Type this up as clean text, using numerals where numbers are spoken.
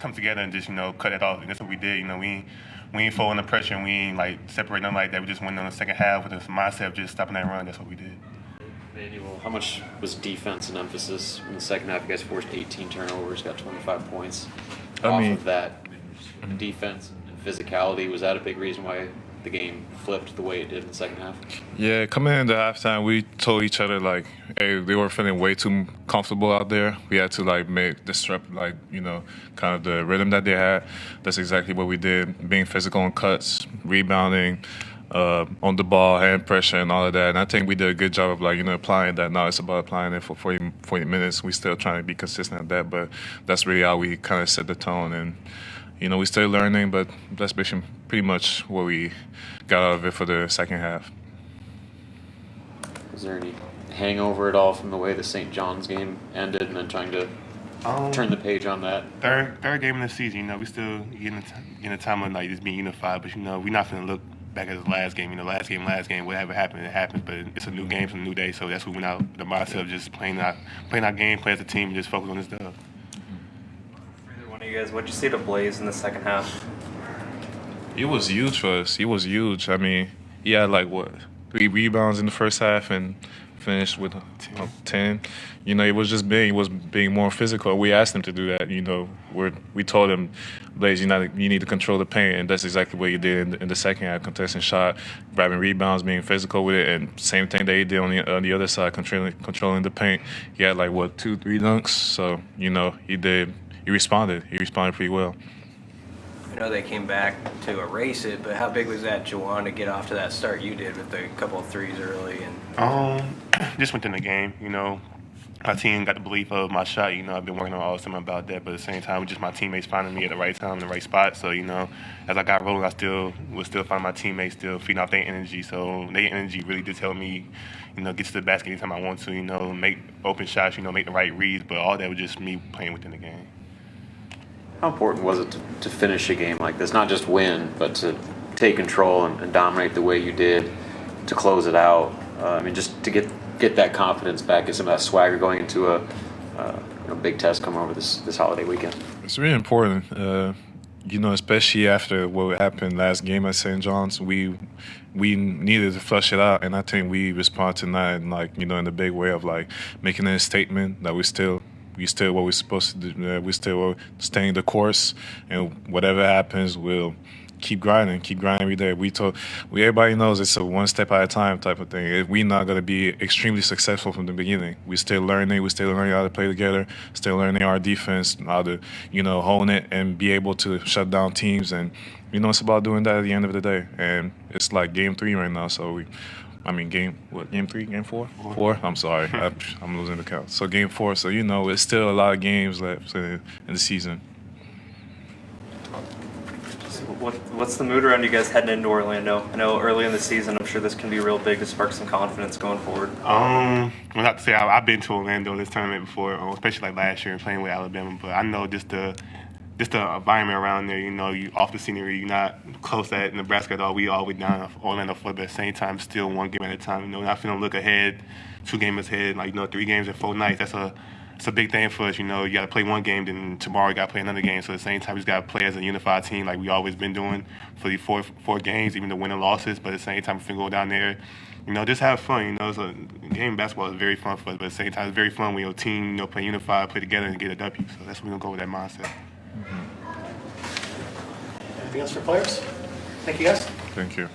come together and just, cut it off. And that's what we did. We ain't fold under pressure and we ain't, separate nothing like that. We just went on the second half with this mindset of just stopping that run. That's what we did. Emmanuel, how much was defense an emphasis in the second half? You guys forced 18 turnovers, got 25 points. Off of that, defense and physicality, was that a big reason why the game flipped the way it did in the second half? Yeah, coming into halftime, we told each other, hey, they were feeling way too comfortable out there. We had to, disrupt, kind of the rhythm that they had. That's exactly what we did, being physical on cuts, rebounding, on the ball, hand pressure, and all of that. And I think we did a good job of, applying that. Now it's about applying it for 40 minutes. We still trying to be consistent at that, but that's really how we kind of set the tone. And, we're still learning, but that's pretty much what we got out of it for the second half. Is there any hangover at all from the way the St. John's game ended and then trying to turn the page on that? Third game of the season, we still getting a time of just being unified, but we're not going to look back at the last game. Last game, whatever happened, it happened. But it's a new game, it's a new day, so that's what we went out. The mindset of just playing our game, play as a team, and just focus on this stuff. For either one of you guys, what'd you see to Blaze in the second half? It was huge for us. It was huge. I mean, he had 3 rebounds in the first half and finished with 10. It was just being more physical. We asked him to do that. We told him, Blaze, you need to control the paint, and that's exactly what he did in the second half. Contesting shot, grabbing rebounds, being physical with it, and same thing that he did on the other side, controlling the paint. He had 2-3 dunks. So he responded. He responded pretty well. I know they came back to erase it, but how big was that, Juwan, to get off to that start you did with a couple of threes early? And just within the game, my team got the belief of my shot. I've been working on all summer about that, but at the same time, just my teammates finding me at the right time, in the right spot. So, as I got rolling, I was still finding my teammates still feeding off their energy. So their energy really did tell me, get to the basket anytime I want to, make open shots, make the right reads. But all that was just me playing within the game. How important was it to finish a game like this? Not just win, but to take control and dominate the way you did, to close it out. Just to get that confidence back, get some of that swagger going into a big test coming over this holiday weekend. It's really important, especially after what happened last game at St. John's. We needed to flush it out, and I think we responded to that in a big way of making a statement that we still what we're supposed to do. We still staying the course, and whatever happens, we'll keep grinding every day. Everybody knows it's a one step at a time type of thing. We're not going to be extremely successful from the beginning. We're still learning how to play together, still learning our defense, how to, hone it and be able to shut down teams. And, it's about doing that at the end of the day. And it's game 3 right now. So game 3, game 4? 4? I'm sorry. I'm losing the count. So game 4. So, it's still a lot of games left in the season. What's the mood around you guys heading into Orlando? I know early in the season, I'm sure this can be real big to spark some confidence going forward. Well, not to say I've been to Orlando this tournament before, especially last year playing with Alabama. But I know just the environment around there. You off the scenery. You're not close at Nebraska at all. We always down Orlando for, but at the same time, still one game at a time. Not feeling look ahead, 2 games ahead. 3 games in 4 nights. It's a big thing for us. You got to play one game, then tomorrow you got to play another game. So at the same time, you just got to play as a unified team like we always been doing for the four games, even the win and losses. But at the same time, if we go down there, just have fun. It's a game of basketball is very fun for us. But at the same time, it's very fun when your team, play unified, play together, and get a W. So that's what we're gonna go with that mindset. Anything else for players? Thank you, guys. Thank you.